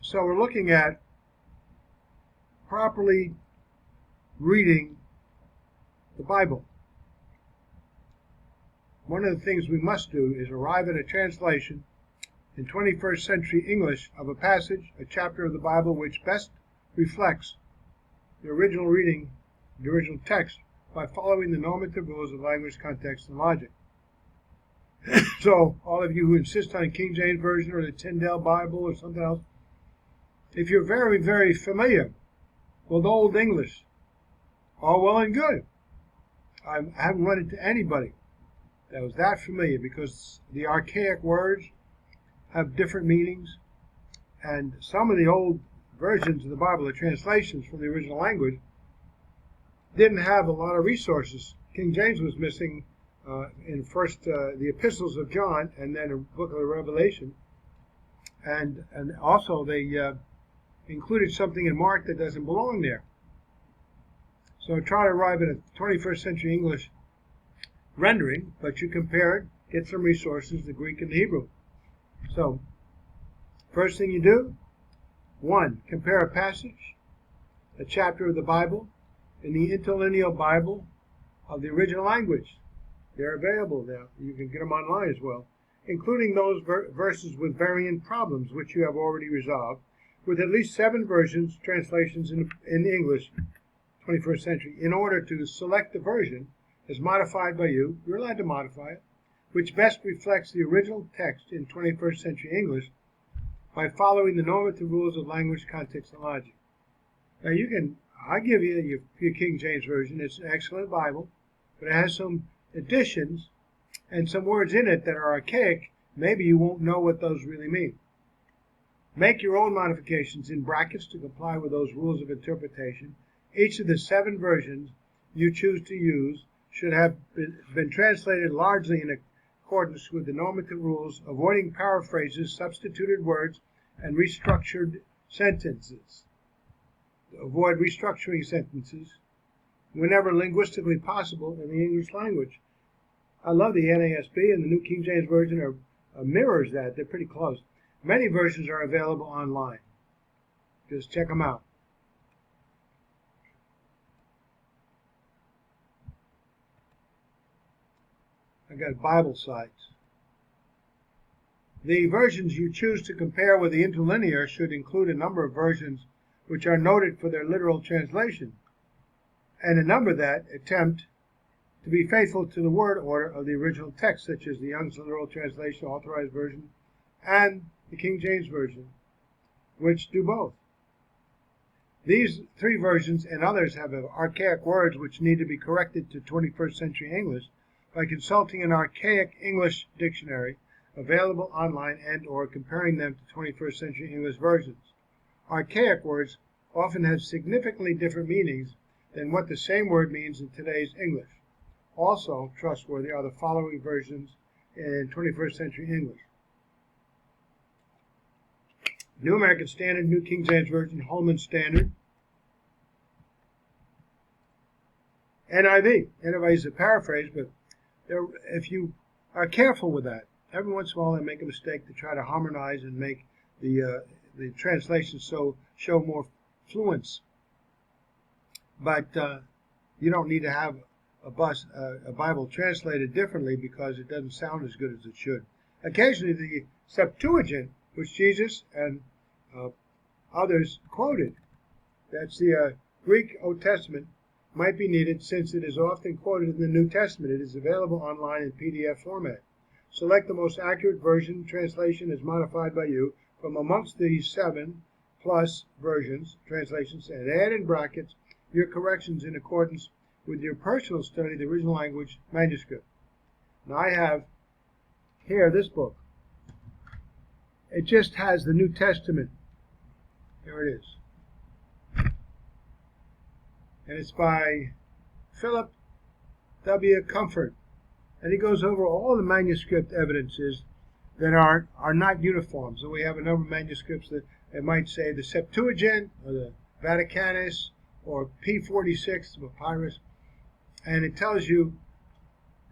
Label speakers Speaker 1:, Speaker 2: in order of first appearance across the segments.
Speaker 1: So we're looking at properly reading the Bible. One of the things we must do is arrive at a translation in 21st century English of a passage, a chapter of the Bible which best reflects the original reading, the original text, by following the normative rules of language, context, and logic. So, all of you who insist on a King James Version or the Tyndale Bible or something else, if you're very, very familiar with Old English, all well and good. I haven't run into anybody that was that familiar, because the archaic words have different meanings, and some of the old versions of the Bible, the translations from the original language, didn't have a lot of resources. King James was missing in first the epistles of John and then a book of the Revelation, and also they included something in Mark that doesn't belong there. So try to arrive at a 21st century English rendering, but you compare it, get some resources, the Greek and the Hebrew. So first thing you do, 1, compare a passage, a chapter of the Bible, in the interlinear Bible of the original language. They're available now. You can get them online as well, including those verses with variant problems, which you have already resolved, with at least 7 versions, translations in English, 21st century. In order to select the version as modified by you, you're allowed to modify it, which best reflects the original text in 21st century English by following the normative rules of language, context, and logic. Now I give you your King James Version. It's an excellent Bible, but it has some additions and some words in it that are archaic. Maybe you won't know what those really mean. Make your own modifications in brackets to comply with those rules of interpretation. Each of the 7 versions you choose to use should have been translated largely in accordance with the normative rules, avoiding paraphrases, substituted words, and restructured sentences. Avoid restructuring sentences whenever linguistically possible in the English language. I love the NASB, and the New King James Version mirrors that. They're pretty close. Many versions are available online. Just check them out. I got Bible sites. The versions you choose to compare with the interlinear should include a number of versions which are noted for their literal translation, and a number that attempt to be faithful to the word order of the original text, such as the Young's Literal Translation, Authorized Version, and the King James Version, which do both. These 3 versions and others have archaic words which need to be corrected to 21st century English by consulting an archaic English dictionary available online and or comparing them to 21st century English versions. Archaic words often have significantly different meanings than what the same word means in today's English. Also trustworthy are the following versions in 21st century English: New American Standard, New King James Version, Holman Standard, NIV. NIV is a paraphrase, but if you are careful with that, every once in a while they make a mistake to try to harmonize and make the translations show more fluence. But you don't need to have a Bible translated differently because it doesn't sound as good as it should. Occasionally the Septuagint, which Jesus and others quoted, that's the Greek Old Testament, might be needed since it is often quoted in the New Testament. It is available online in PDF format. Select the most accurate version, translation as modified by you, from amongst these 7 plus versions, translations, and add in brackets your corrections in accordance with your personal study of the original language manuscript. Now I have here this book. It just has the New Testament. Here it is. And it's by Philip W. Comfort. And he goes over all the manuscript evidences that are not uniform. So we have a number of manuscripts that it might say the Septuagint or the Vaticanus or P46, the papyrus, and it tells you,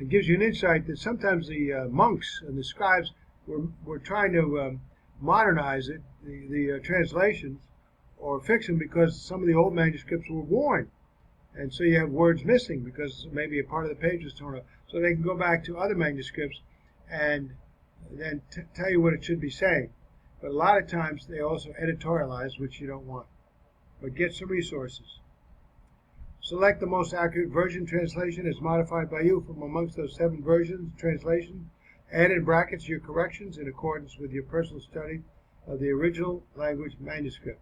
Speaker 1: it gives you an insight that sometimes the monks and the scribes were trying to modernize it the translations or fix them because some of the old manuscripts were worn. And so you have words missing because maybe a part of the page was torn up. So they can go back to other manuscripts and then tell you what it should be saying. But a lot of times they also editorialize, which you don't want. But get some resources. Select the most accurate version translation as modified by you from amongst those 7 versions, translation. Add in brackets your corrections in accordance with your personal study of the original language manuscript.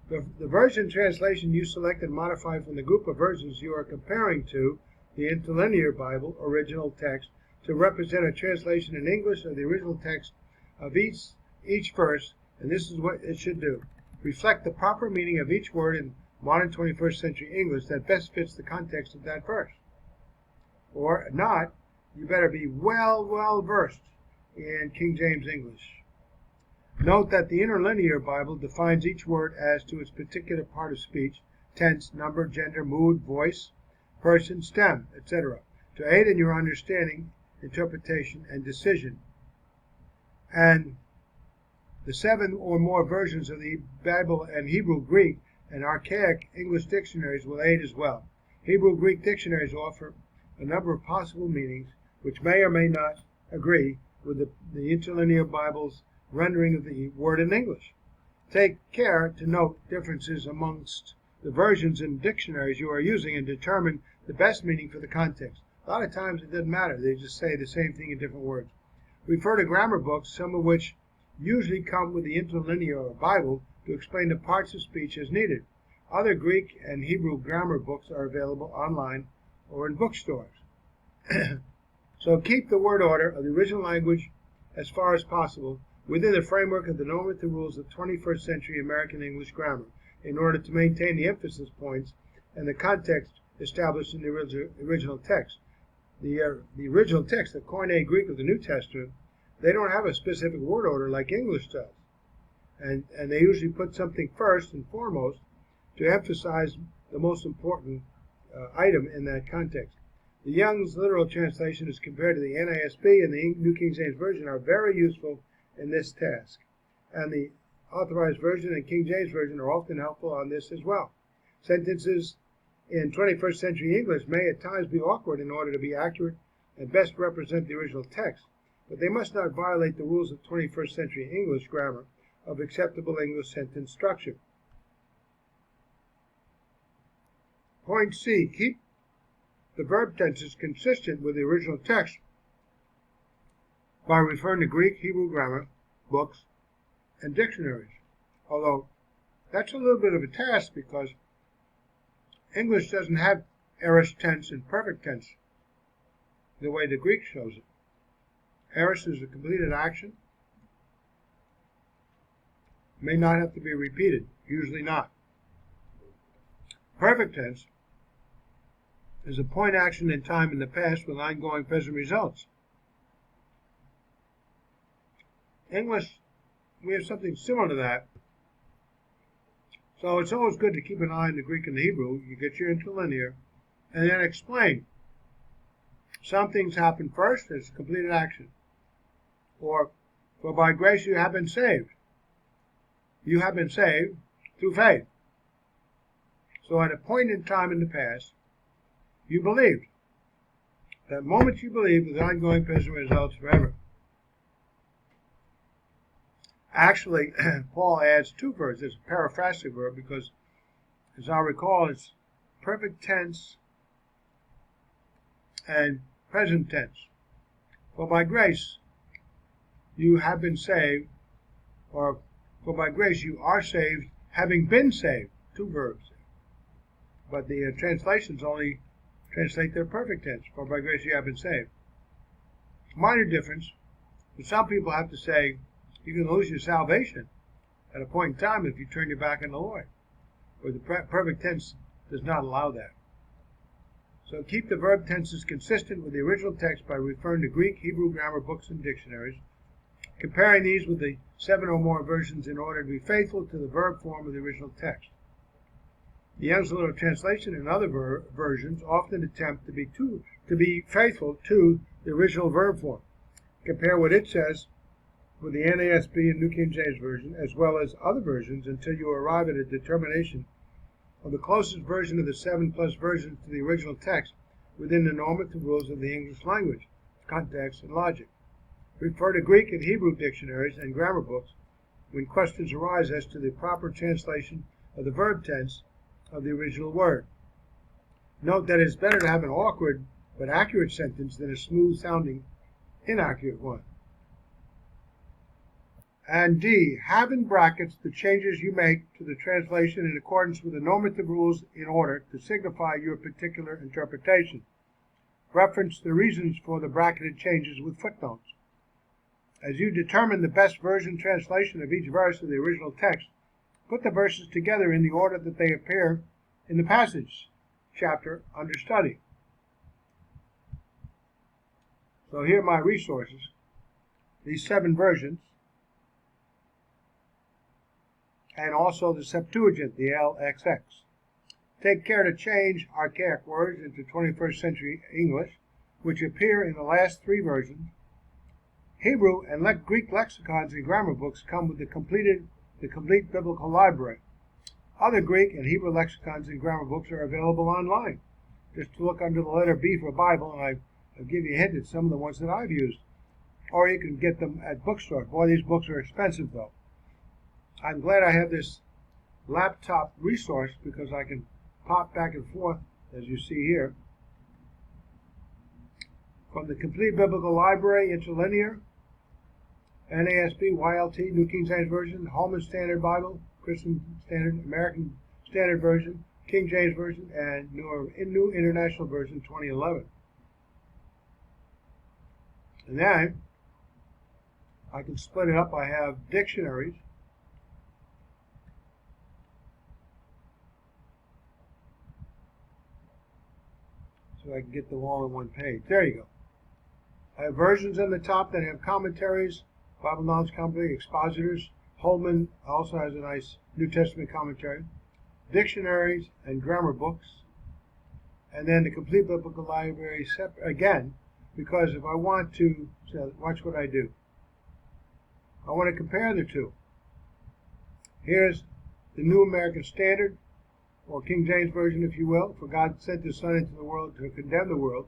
Speaker 1: The version translation you select and modify from the group of versions you are comparing to the interlinear Bible original text to represent a translation in English of the original text of each verse, and this is what it should do. Reflect the proper meaning of each word in modern 21st century English that best fits the context of that verse. Or not, you better be well versed in King James English. Note that the interlinear Bible defines each word as to its particular part of speech, tense, number, gender, mood, voice, person, stem, etc., to aid in your understanding, interpretation, and decision. And the 7 or more versions of the Bible and Hebrew, Greek, and Archaic English dictionaries will aid as well. Hebrew Greek dictionaries offer a number of possible meanings which may or may not agree with the interlinear Bible's rendering of the word in English. Take care to note differences amongst the versions and dictionaries you are using and determine the best meaning for the context. A lot of times it doesn't matter. They just say the same thing in different words. Refer to grammar books, some of which usually come with the interlinear Bible, to explain the parts of speech as needed. Other Greek and Hebrew grammar books are available online or in bookstores. So keep the word order of the original language as far as possible within the framework of the normative rules of 21st century American English grammar in order to maintain the emphasis points and the context established in the original text. The original text, the Koine Greek of the New Testament, they don't have a specific word order like English does. And they usually put something first and foremost to emphasize the most important item in that context. The Young's literal translation as compared to the NASB and the New King James Version are very useful in this task. And the Authorized Version and King James Version are often helpful on this as well. Sentences in 21st century English may at times be awkward in order to be accurate and best represent the original text, but they must not violate the rules of 21st century English grammar of acceptable English sentence structure. Point C, keep the verb tenses consistent with the original text by referring to Greek, Hebrew grammar books and dictionaries. Although that's a little bit of a task because English doesn't have aorist tense and perfect tense the way the Greek shows it. Aorist is a completed action. May not have to be repeated, usually not. Perfect tense is a point action in time in the past with ongoing present results. English, we have something similar to that. So it's always good to keep an eye on the Greek and the Hebrew. You get your interlinear and then explain. Some things happen first, it's completed action. Or, for by grace you have been saved. You have been saved through faith. So at a point in time in the past, you believed. That moment you believed with ongoing present results forever. Actually, Paul adds 2 verbs. There's a paraphrastic verb because, as I recall, it's perfect tense and present tense. For by grace you have been saved, or for by grace you are saved, having been saved. 2 verbs. But the translations only translate their perfect tense. For by grace you have been saved. Minor difference, but some people have to say you can lose your salvation at a point in time if you turn your back on the Lord. But the perfect tense does not allow that. So keep the verb tenses consistent with the original text by referring to Greek, Hebrew grammar books and dictionaries, comparing these with the 7 or more versions in order to be faithful to the verb form of the original text. The Young's Literal Translation and other versions often attempt to be faithful to the original verb form. Compare what it says with the NASB and New King James Version, as well as other versions, until you arrive at a determination of the closest version of the 7+ versions to the original text within the normative rules of the English language, context, and logic. Refer to Greek and Hebrew dictionaries and grammar books when questions arise as to the proper translation of the verb tense of the original word. Note that it is better to have an awkward but accurate sentence than a smooth-sounding, inaccurate one. And D, have in brackets the changes you make to the translation in accordance with the normative rules in order to signify your particular interpretation. Reference the reasons for the bracketed changes with footnotes. As you determine the best version translation of each verse of the original text, put the verses together in the order that they appear in the passage chapter under study. So here are my resources, these 7 versions, and also the Septuagint, the LXX. Take care to change archaic words into 21st century English, which appear in the last 3 versions. Hebrew and Greek lexicons and grammar books come with the complete biblical library. Other Greek and Hebrew lexicons and grammar books are available online. Just to look under the letter B for Bible, and I'll give you a hint at some of the ones that I've used. Or you can get them at bookstores. Boy, these books are expensive, though. I'm glad I have this laptop resource because I can pop back and forth, as you see here. From the Complete Biblical Library, Interlinear, NASB, YLT, New King James Version, Holman Standard Bible, Christian Standard, American Standard Version, King James Version, and New International Version 2011. And then I can split it up. I have dictionaries. So I can get them all on one page. There you go. I have versions on the top that have commentaries, Bible Knowledge Company, expositors. Holman also has a nice New Testament commentary. Dictionaries and grammar books. And then the Complete Biblical Library again, because if I want to, so watch what I do. I want to compare the two. Here's the New American Standard, or King James Version, if you will. For God sent His Son into the world to condemn the world,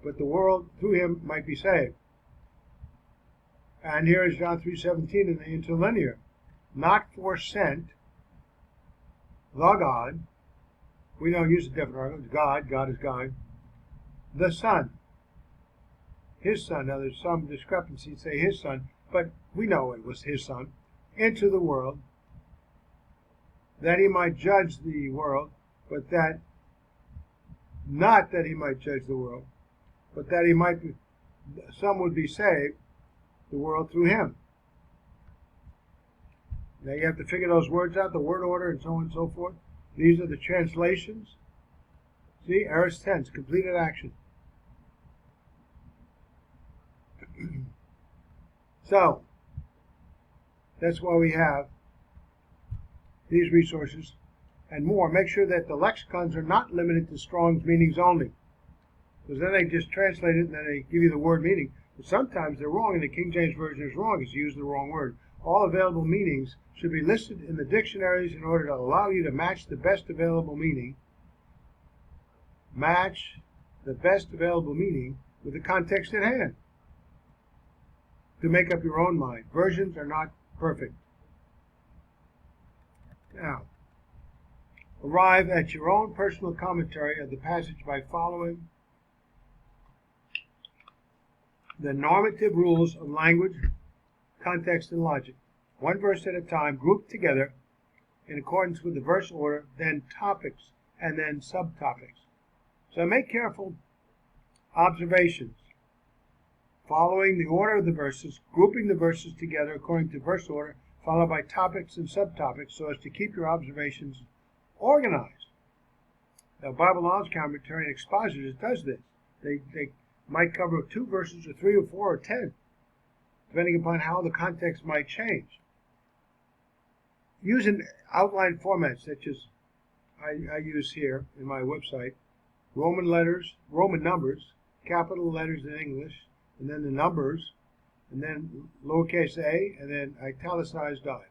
Speaker 1: but the world through Him might be saved. And here is John 3:17 in the interlinear. Not for sent, the God, we don't use a definite article, God is God, the Son, His Son. Now there's some discrepancy, say His Son, but we know it was His Son, into the world, that He might judge the world, but that, not that He might judge the world, but that He might be, some would be saved, the world through Him. Now you have to figure those words out, the word order, and so on and so forth. These are the translations. See, aorist tense, completed action. So, that's why we have these resources and more. Make sure that the lexicons are not limited to Strong's meanings only, because then they just translate it and then they give you the word meaning. But sometimes they're wrong, and the King James Version is wrong. It's used the wrong word. All available meanings should be listed in the dictionaries in order to allow you to match the best available meaning. Match the best available meaning with the context at hand to make up your own mind. Versions are not perfect. Now, arrive at your own personal commentary of the passage by following the normative rules of language, context, and logic. One verse at a time, grouped together in accordance with the verse order, then topics, and then subtopics. So make careful observations, following the order of the verses, grouping the verses together according to verse order, followed by topics and subtopics, so as to keep your observations organized. Now, Bible Knowledge Commentary and Expositors does this. They might cover 2 verses, or 3 or 4 or 10, depending upon how the context might change. Using outline formats such as I use here in my website, Roman numbers, capital letters in English, and then the numbers, and then lowercase a, and then italicized I.